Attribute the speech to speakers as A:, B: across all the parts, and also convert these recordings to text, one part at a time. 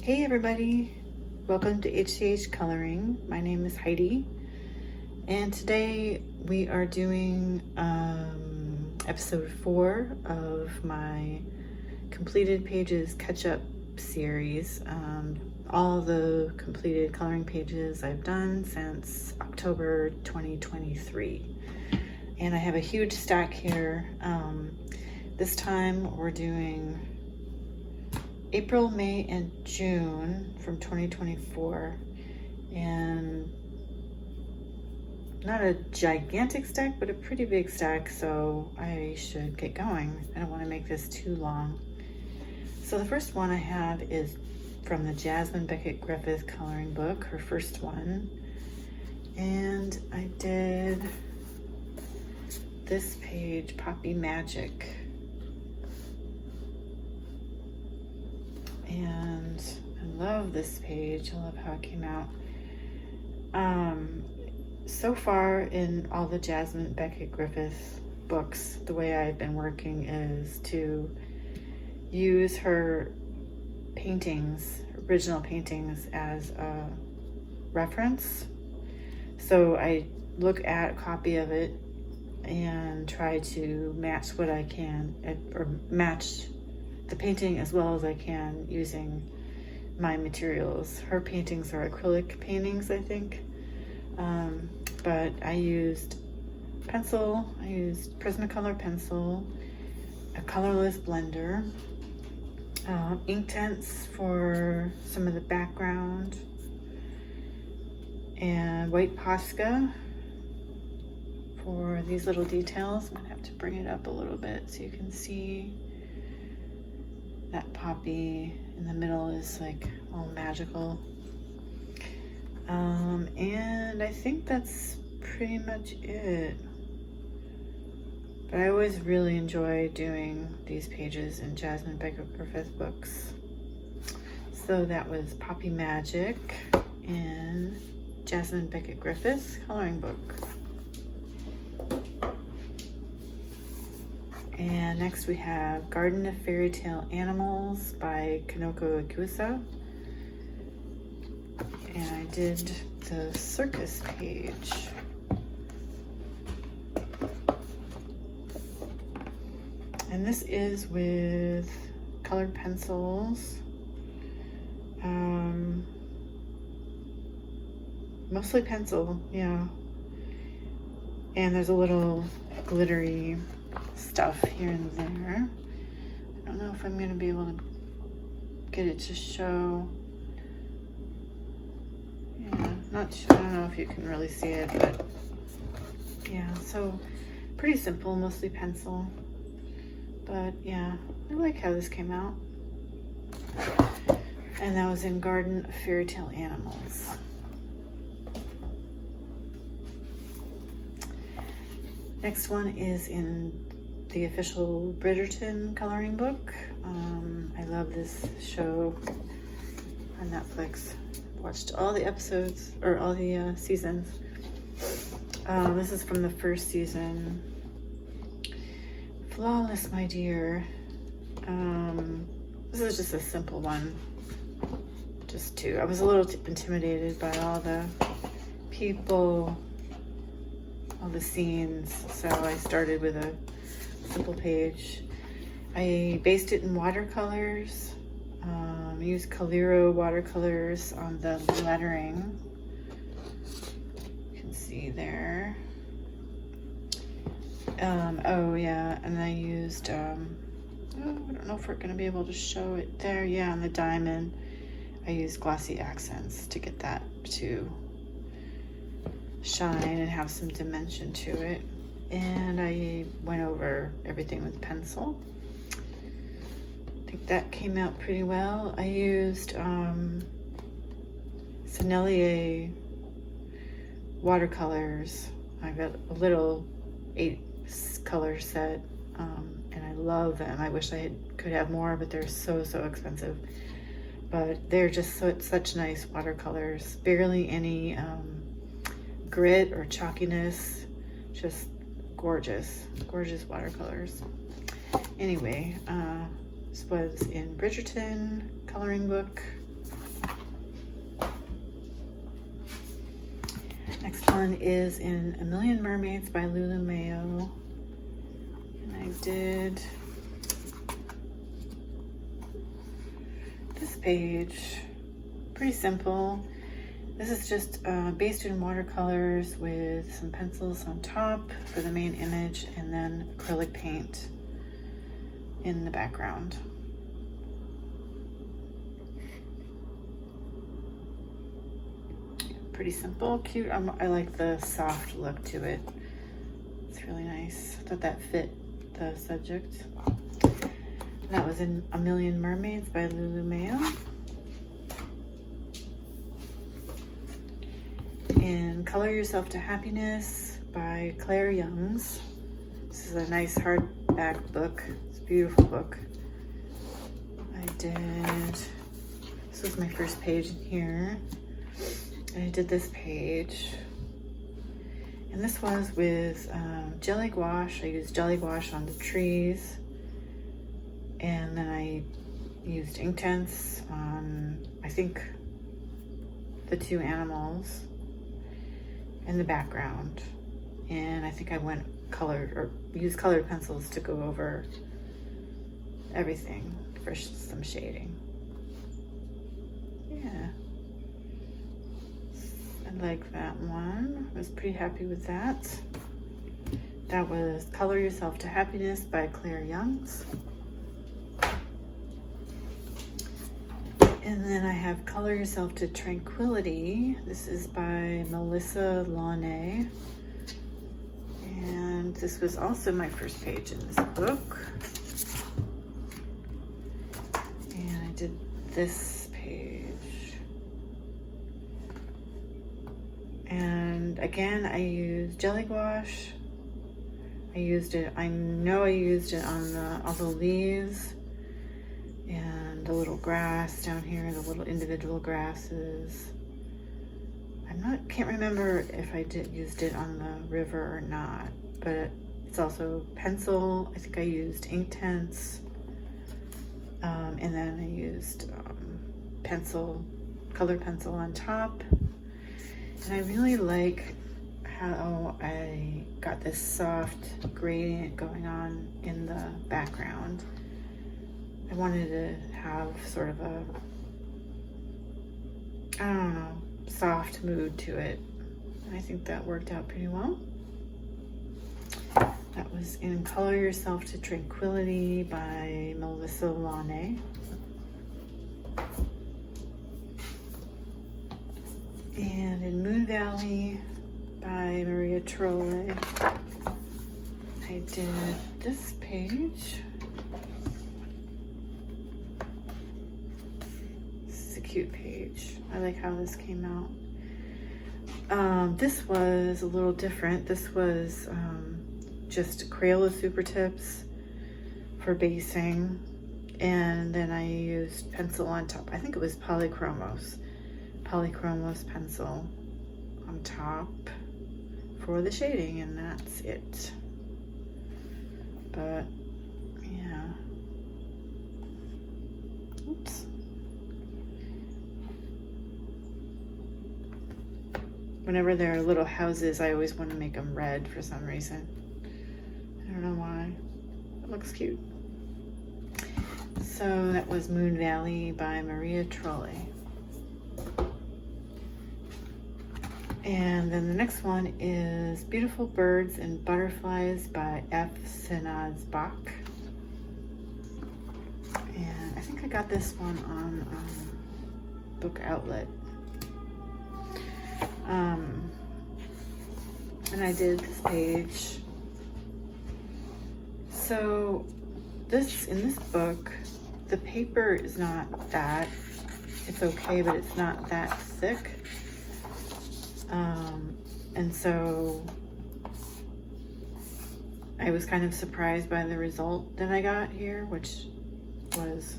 A: Hey everybody, welcome to HCH Coloring. My name is Heidi, and today we are doing episode 4 of my completed pages catch-up series. All the completed coloring pages I've done since October 2023. And I have a huge stack here. This time we're doing April, May, and June from 2024, and not a gigantic stack, but a pretty big stack, so I should get going. I don't want to make this too long. So the first one I have is from the Jasmine Beckett Griffith coloring book, her first one, and I did this page, Poppy Magic. And I love this page. I love how it came out. So far in all the Jasmine Beckett Griffith books, the way I've been working is to use her paintings, original paintings, as a reference. So I look at a copy of it and try to match what I can, or match the painting as well as I can using my materials. Her paintings are acrylic paintings, I think, but I used pencil, I used Prismacolor pencil, a colorless blender, Inktense for some of the background, and white Posca for these little details. I'm gonna have to bring it up a little bit so you can see. That poppy in the middle is like all magical. And I think that's pretty much it. But I always really enjoy doing these pages in Jasmine Beckett Griffith books. So that was Poppy Magic in Jasmine Beckett Griffith's coloring book. And next we have Garden of Fairy Tale Animals by Kanoko Ikusa. And I did the circus page. And this is with colored pencils. Mostly pencil, yeah. And there's a little glittery stuff here and there. I don't know if I'm going to be able to get it to show. Yeah, not sure. I don't know if you can really see it, but yeah, so pretty simple, mostly pencil. But yeah, I like how this came out. And that was in Garden of Fairy Tale Animals. Next one is in the official Bridgerton coloring book. I love this show on Netflix. Watched all the episodes, or all the seasons. This is from the first season. Flawless, my dear. This is just a simple one. Just two. I was a little intimidated by all the people, all the scenes, so I started with a simple page. I based it in watercolors. Used Caliro watercolors on the lettering. You can see there. Oh yeah, and I used, I don't know if we're gonna be able to show it there. Yeah, on the diamond, I used glossy accents to get that to shine and have some dimension to it. And I went over everything with pencil. I think that came out pretty well. I used Sennelier watercolors. I got a little 8-color set, and I love them. I wish I could have more, but they're so expensive. But they're just such nice watercolors. Barely any grit or chalkiness. Just gorgeous watercolors. Anyway, this was in Bridgerton coloring book. Next one is in A Million Mermaids by Lulu Mayo. And I did this page, pretty simple. This is just based in watercolors with some pencils on top for the main image and then acrylic paint in the background. Pretty simple, cute. I like the soft look to it. It's really nice. I thought that fit the subject. That was in A Million Mermaids by Lulu Mayo. And Color Yourself to Happiness by Claire Youngs. This is a nice hardback book. It's a beautiful book. This was my first page in here. And I did this page. And this was with jelly gouache. I used jelly gouache on the trees. And then I used Inktense on, I think, the two animals in the background. And I think I used colored pencils to go over everything for some shading. Yeah. I like that one. I was pretty happy with that. That was Color Yourself to Happiness by Claire Youngs. And then I have Color Yourself to Tranquility. This is by Melissa Launay. And this was also my first page in this book. And I did this page. And again, I used jelly gouache. I know I used it on all the leaves and the little grass down here, the little individual grasses. Can't remember if I used it on the river or not, but it's also pencil. I think I used Inktense, and then I used colored pencil on top. And I really like how I got this soft gradient going on in the background. I wanted to have sort of a, I don't know, soft mood to it. And I think that worked out pretty well. That was in Color Yourself to Tranquility by Melissa Launay. And in Moon Valley by Maria Trolle, I did this page. This is a cute page. I like how this came out. This was a little different. This was just Crayola Super Tips for basing, and then I used pencil on top. I think it was Polychromos pencil on top for the shading, and that's it. But yeah, oops. Whenever there are little houses, I always want to make them red for some reason. I don't know why. It looks cute. So that was Moon Valley by Maria Trolle. And then the next one is Beautiful Birds and Butterflies by F. Senaz Bach. And I think I got this one on Book Outlet. And I did this page. So in this book, the paper is not that, it's okay, but it's not that thick. And so I was kind of surprised by the result that I got here, which was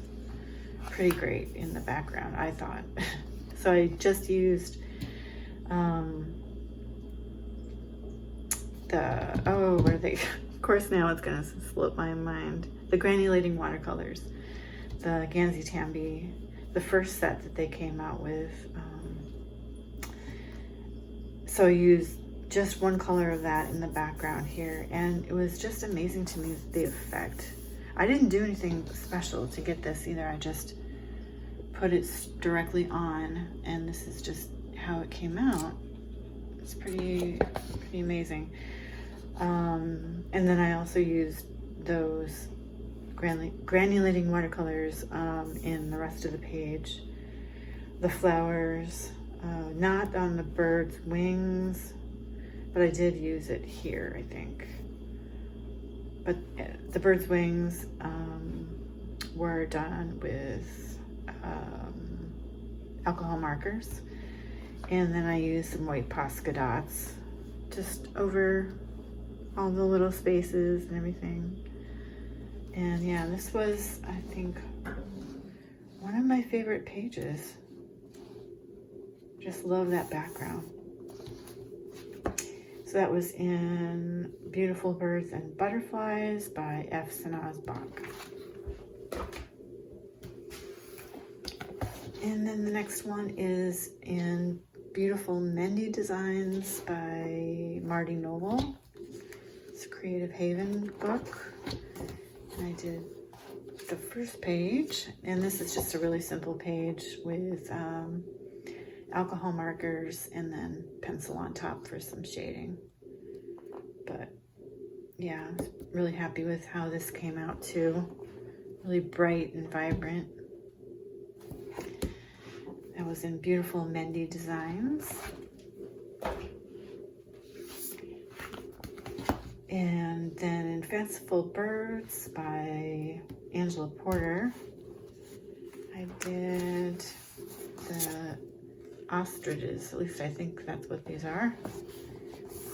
A: pretty great in the background, I thought. So I just used what are they? Of course, now it's gonna slip my mind. The granulating watercolors, the Gansey Tambi, the first set that they came out with. So I used just one color of that in the background here, and it was just amazing to me, the effect. I didn't do anything special to get this either. I just put it directly on, and this is just how it came out. It's pretty amazing. And then I also used those granulating watercolors in the rest of the page. The flowers, not on the bird's wings, but I did use it here, I think. But the bird's wings were done with alcohol markers. And then I used some white Posca dots just over all the little spaces and everything. And yeah, this was, I think, one of my favorite pages. Just love that background. So that was in Beautiful Birds and Butterflies by F. Sanaz Bach. And then the next one is in Beautiful Mendy Designs by Marty Noble. It's a Creative Haven book. And I did the first page, and this is just a really simple page with alcohol markers and then pencil on top for some shading. But yeah, I was really happy with how this came out too. Really bright and vibrant. That was in Beautiful Mendy Designs. And then in Fanciful Birds by Angela Porter, I did the ostriches. At least I think that's what these are.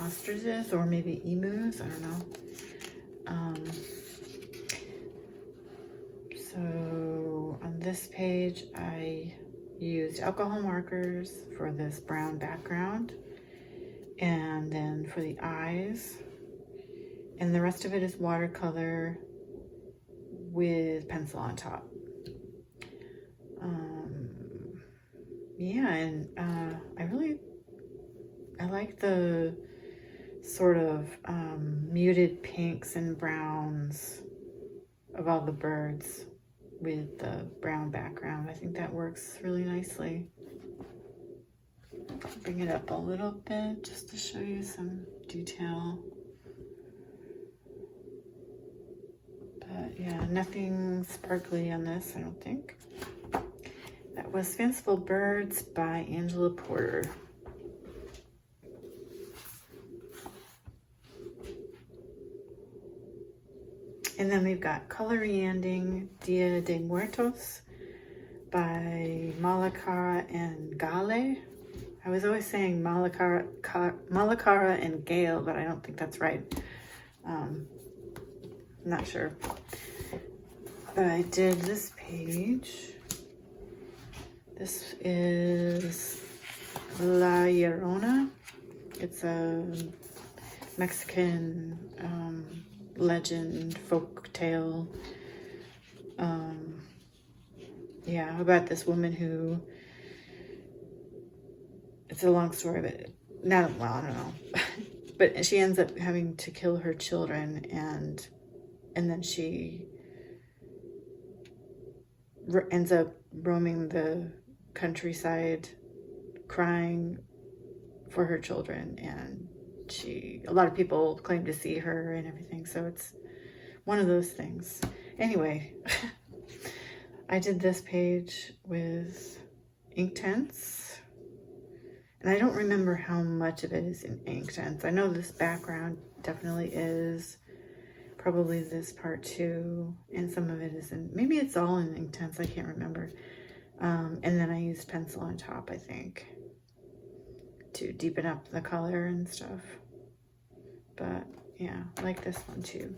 A: Ostriches, or maybe emus, I don't know. So on this page, I used alcohol markers for this brown background, and then for the eyes, and the rest of it is watercolor with pencil on top. Yeah, and I like the sort of muted pinks and browns of all the birds with the brown background. I think that works really nicely. Bring it up a little bit just to show you some detail. But yeah, nothing sparkly on this, I don't think. That was Fanciful Birds by Angela Porter. And then we've got Coloreanding Dia de Muertos by Malacara and Gale. I was always saying Malacara and Gale, but I don't think that's right. Not sure. But I did this page. This is La Llorona. It's a Mexican legend, folk tale. Yeah, about this woman who, it's a long story, but not, well, I don't know. But she ends up having to kill her children, and then she ends up roaming the countryside crying for her children, and a lot of people claim to see her and everything, so it's one of those things. Anyway, I did this page with Inktense, and I don't remember how much of it is in Inktense. I know this background definitely is, probably this part too, and some of it is in, maybe it's all in Inktense, I can't remember. And then I used pencil on top, I think, to deepen up the color and stuff. But yeah, I like this one too.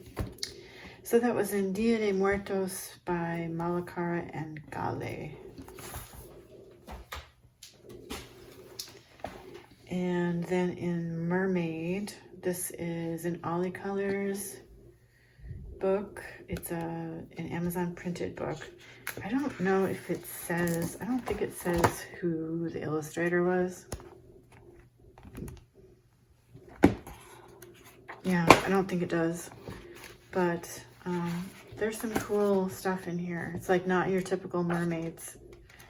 A: So that was in Dia de Muertos by Malacara and Gale. And then in Mermaid, this is an Ollie Colors book. It's an Amazon printed book. I don't know if it says, I don't think it says who the illustrator was. Yeah, I don't think it does. But there's some cool stuff in here. It's like not your typical mermaids.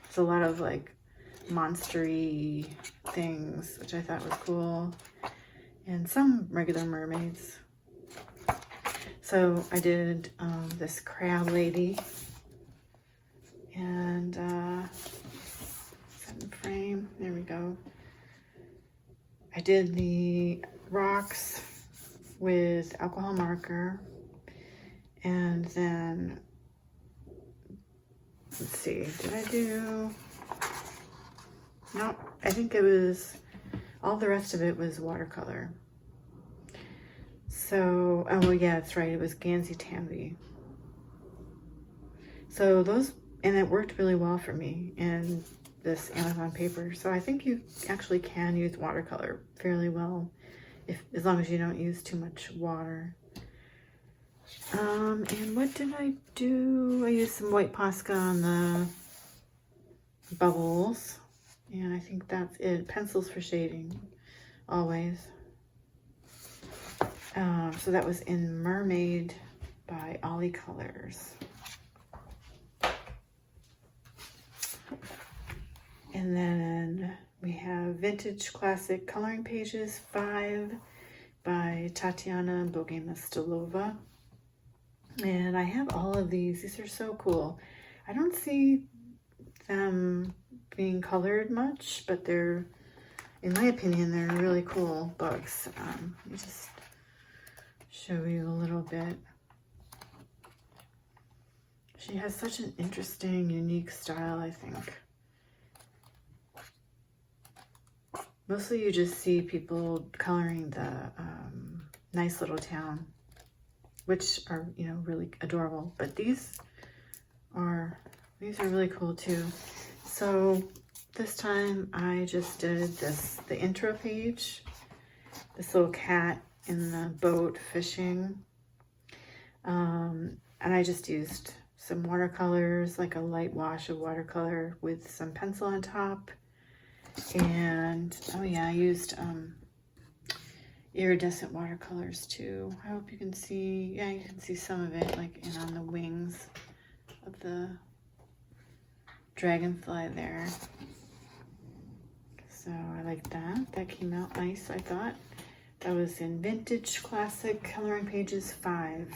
A: It's a lot of like monster-y things, which I thought was cool. And some regular mermaids. So I did this crab lady. And set in frame. There we go. I did the rocks with alcohol marker, and then let's see, did I do, no, I think it was, all the rest of it was watercolor. So, oh yeah, that's right, it was Gansey Tambi. So those, and it worked really well for me in this Amazon paper. So I think you actually can use watercolor fairly well, as long as you don't use too much water. And what did I do? I used some white Posca on the bubbles, and I think that's it. Pencils for shading, always. So that was in Mermaid by Ollie Colors. And then we have Vintage Classic Coloring Pages 5 by Tatiana Bogomolova. And I have all of these. These are so cool. I don't see them being colored much, but they're, in my opinion, they're really cool books. Let me just show you a little bit. She has such an interesting, unique style, I think. Mostly you just see people coloring the Nice Little Town, which are, you know, really adorable. But these are really cool too. So this time I just did the intro page, this little cat in the boat fishing. And I just used some watercolors, like a light wash of watercolor with some pencil on top. And oh yeah, I used iridescent watercolors too. I hope you can see, yeah, you can see some of it, like in on the wings of the dragonfly there. So I like that. That came out nice, I thought. That was in Vintage Classic Coloring Pages 5.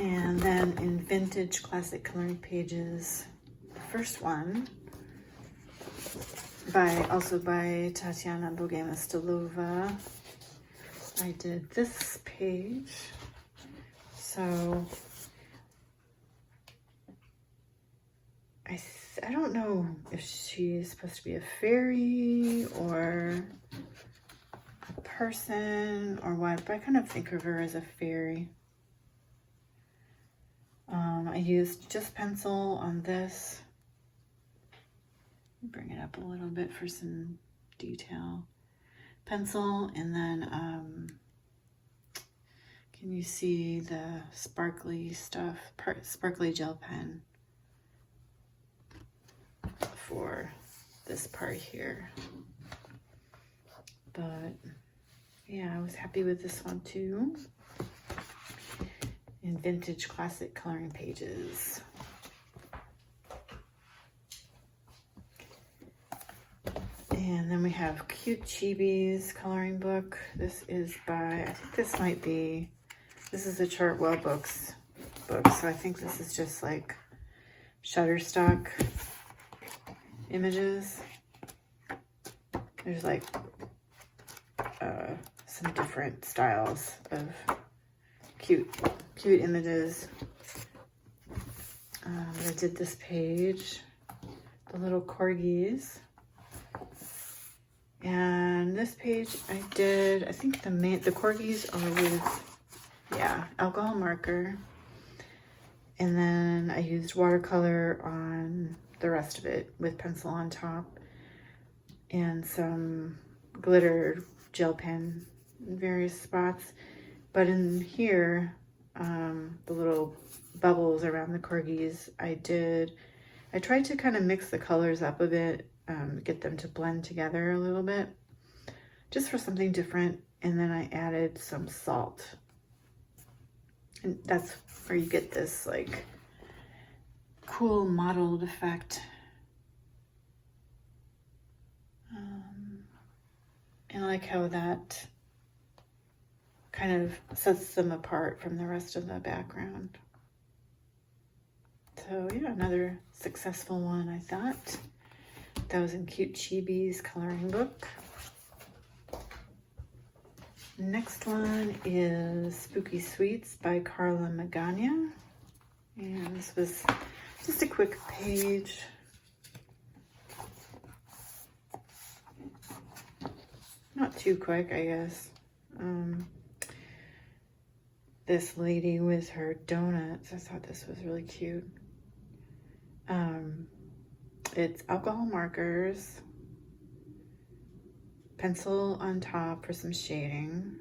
A: And then in Vintage Classic Coloring Pages, the first one, also by Tatiana Bogomolova, I did this page. So I don't know if she's supposed to be a fairy or a person or what, but I kind of think of her as a fairy. I used just pencil on this. Bring it up a little bit for some detail. Pencil, and then can you see the sparkly stuff, sparkly gel pen for this part here. But yeah, I was happy with this one too. In Vintage Classic Coloring Pages. And then we have Cute Chibis coloring book. This is by, I think this might be, this is the Chartwell Books book. So I think this is just like Shutterstock images. There's like some different styles of cute images. I did this page, the little corgis. And this page I think the corgis are with, yeah, alcohol marker. And then I used watercolor on the rest of it with pencil on top. And some glitter gel pen in various spots. But in here, the little bubbles around the corgis, I tried to kind of mix the colors up a bit, get them to blend together a little bit, just for something different. And then I added some salt. And that's where you get this like cool mottled effect. And I like how that kind of sets them apart from the rest of the background. So yeah, another successful one, I thought. That was in Cute Chibi's coloring book. Next one is Spooky Sweets by Carla Magana. And this was just a quick page. Not too quick, I guess. This lady with her donuts. I thought this was really cute. It's alcohol markers, pencil on top for some shading,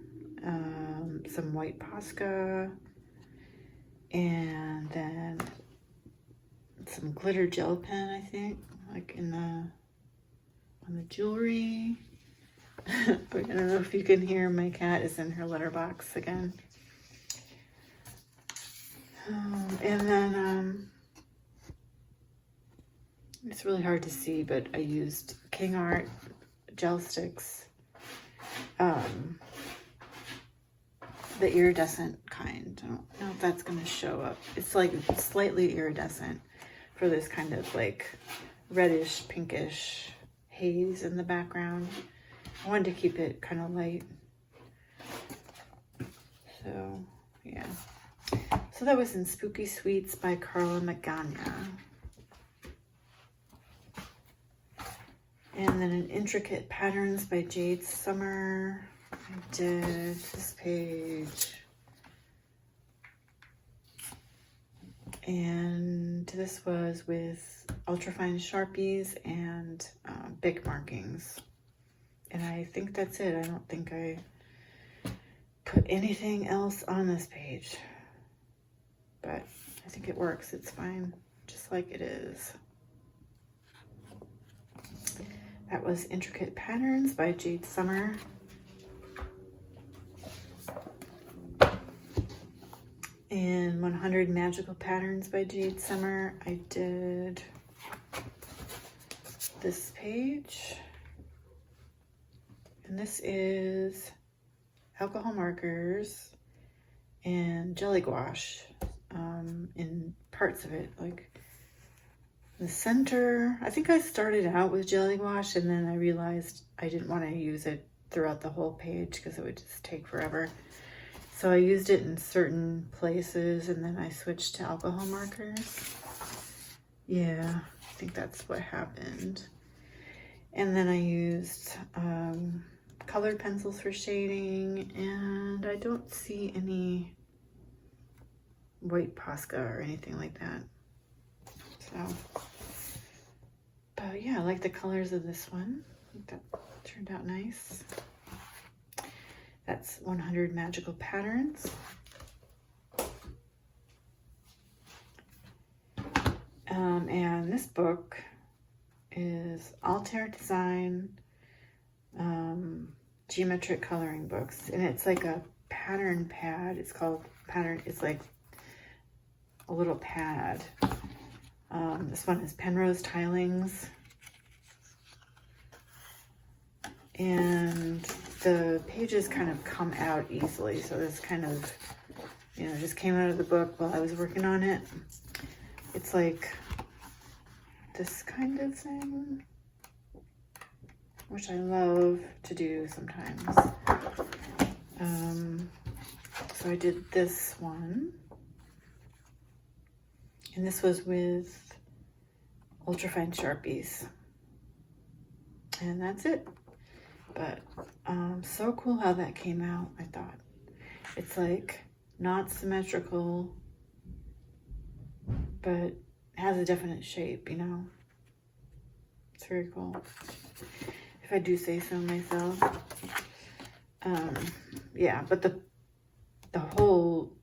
A: some white Posca, and then some glitter gel pen, I think, like on the jewelry. I don't know if you can hear, my cat is in her litter box again. And then it's really hard to see, but I used King Art gel sticks, the iridescent kind. I don't know if that's going to show up. It's like slightly iridescent for this kind of like reddish, pinkish haze in the background. I wanted to keep it kind of light. So, yeah. So that was in Spooky Sweets by Carla Magana. And then in Intricate Patterns by Jade Summer, I did this page. And this was with ultrafine Sharpies and Bic markings. And I think that's it. I don't think I put anything else on this page. But I think it works. It's fine, just like it is. That was Intricate Patterns by Jade Summer. And 100 Magical Patterns by Jade Summer, I did this page. And this is alcohol markers and jelly gouache in parts of it, like the center. I think I started out with jelly gouache and then I realized I didn't want to use it throughout the whole page because it would just take forever. So I used it in certain places and then I switched to alcohol markers. Yeah, I think that's what happened. And then I used colored pencils for shading, and I don't see any white Posca or anything like that. So, but yeah, I like the colors of this one. I think that turned out nice. That's 100 Magical Patterns. And this book is Altair Design geometric coloring books, and it's like a pattern pad. It's called pattern. It's like a little pad. This one is Penrose Tilings, and the pages kind of come out easily. So this kind of, you know, just came out of the book while I was working on it. It's like this kind of thing, which I love to do sometimes. So I did this one, and this was with ultrafine Sharpies, and that's it. But so cool how that came out. I thought it's like not symmetrical, but has a definite shape, you know. It's very cool, if I do say so myself. Yeah, but the whole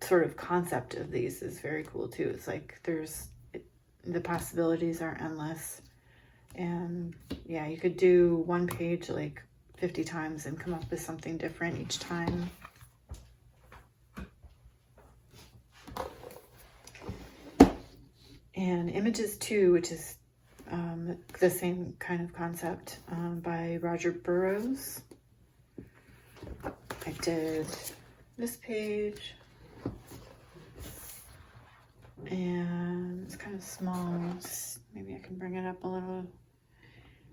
A: sort of concept of these is very cool too. It's like the possibilities are endless, and yeah, you could do one page like 50 times and come up with something different each time. And Images 2, which is the same kind of concept, by Roger Burroughs. I did this page, and it's kind of small. Maybe I can bring it up a little.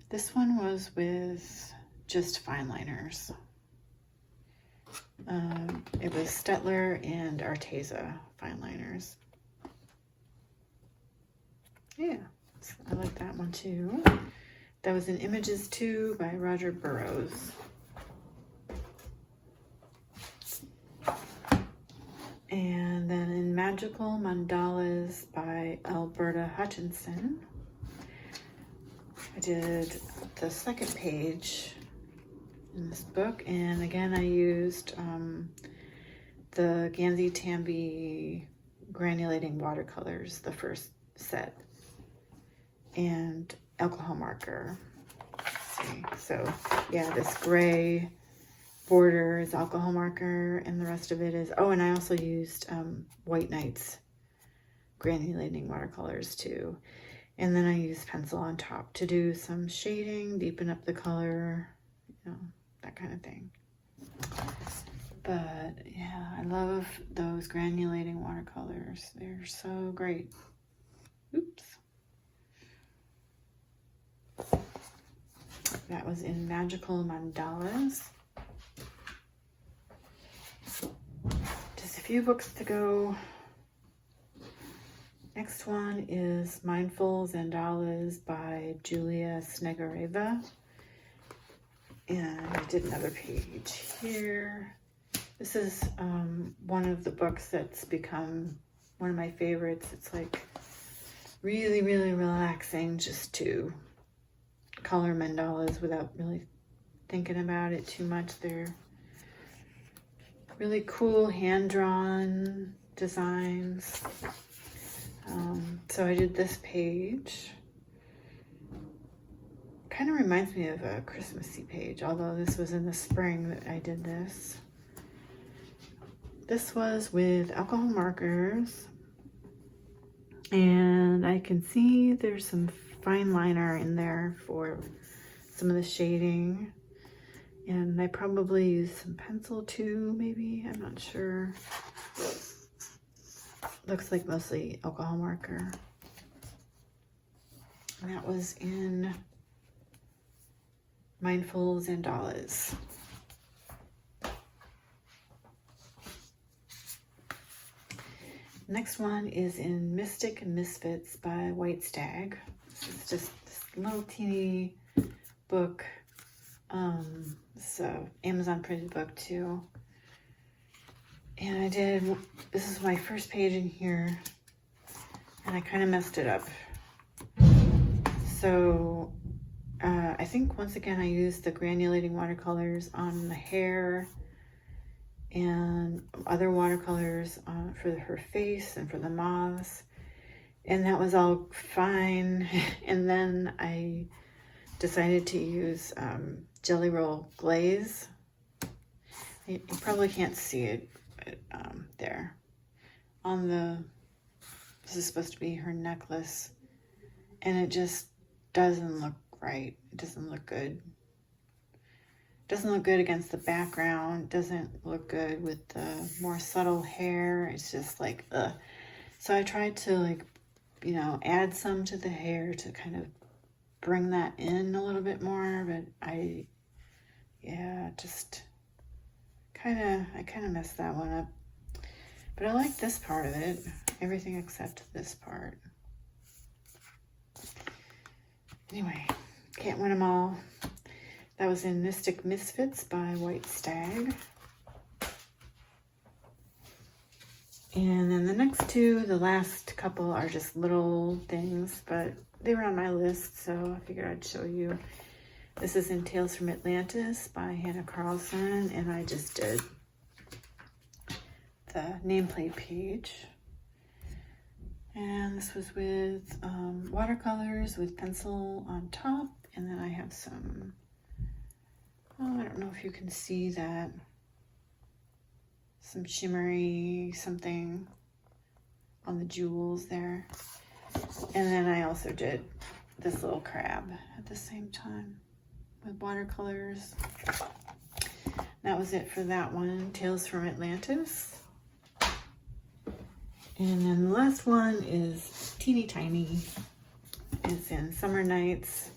A: This one was with just fine liners. It was Staedtler and Arteza fine liners. Yeah, I like that one too. That was in Images 2 by Roger Burroughs. And then in Magical Mandalas by Alberta Hutchinson, I did the second page in this book, and again I used the Gansey Tambi granulating watercolors, the first set, and alcohol marker. Let's see. So yeah, this gray border is alcohol marker, and the rest of it is, oh, and I also used White Nights granulating watercolors too. And then I used pencil on top to do some shading, deepen up the color, you know, that kind of thing. But yeah, I love those granulating watercolors. They're so great. Oops. That was in Magical Mandalas. Just a few books to go. Next one is Mindful Zandalas by Julia Snegareva. And I did another page here. This is one of the books that's become one of my favorites. It's like really, really relaxing just to color mandalas without really thinking about it too much. They're really cool hand-drawn designs. So I did this page. Kind of reminds me of a Christmassy page, although this was in the spring that I did this. This was with alcohol markers, and I can see there's some fine liner in there for some of the shading, and I probably used some pencil too, maybe, I'm not sure. Looks like mostly alcohol marker. And that was in Mindful Zandalas. Next one is in Mystic Misfits by White Stag. This is just this little teeny book. It's an Amazon printed book too. And this is my first page in here, and I kind of messed it up. So I think once again I used the granulating watercolors on the hair and other watercolors for her face and for the moths, and that was all fine. And then I decided to use Jelly Roll Glaze. You probably can't see it, but there on this is supposed to be her necklace, and it just doesn't look right. It doesn't look good. Doesn't look good against the background. Doesn't look good with the more subtle hair. It's just like, ugh. So I tried to, like, you know, add some to the hair to kind of bring that in a little bit more, but I kind of messed that one up. But I like this part of it. Everything except this part. Anyway, can't win them all. That was in Mystic Misfits by White Stag. And then the next two, the last couple, are just little things, but they were on my list, so I figured I'd show you. This is in Tales from Atlantis by Hannah Carlson, and I just did the nameplate page. And this was with watercolors with pencil on top, and then I have some Oh, I don't know if you can see that. Some shimmery something on the jewels there. And then I also did this little crab at the same time with watercolors. That was it for that one, Tales from Atlantis. And then the last one is teeny tiny. It's in Summer Nights,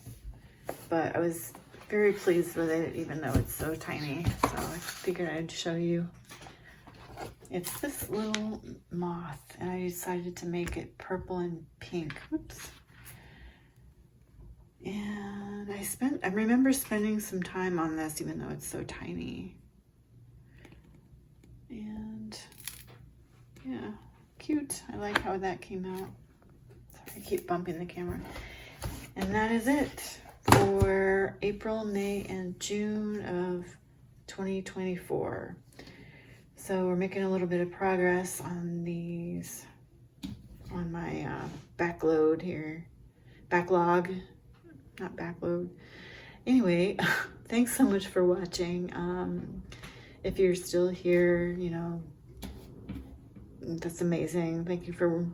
A: but I was very pleased with it even though it's so tiny. So I figured I'd show you. It's this little moth, and I decided to make it purple and pink. Whoops. And I remember spending some time on this even though it's so tiny. And yeah, cute. I like how that came out. Sorry, I keep bumping the camera. And that is it for April, May, and June of 2024. So we're making a little bit of progress on these, on my backlog, not backload. Anyway, thanks so much for watching. If you're still here, you know, that's amazing. Thank you for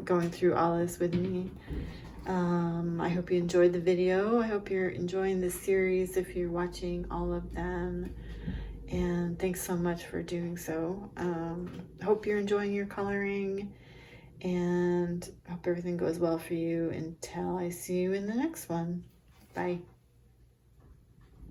A: going through all this with me. I hope you enjoyed the video. I hope you're enjoying this series if you're watching all of them. And thanks so much for doing so. Hope you're enjoying your coloring, and hope everything goes well for you until I see you in the next one. Bye.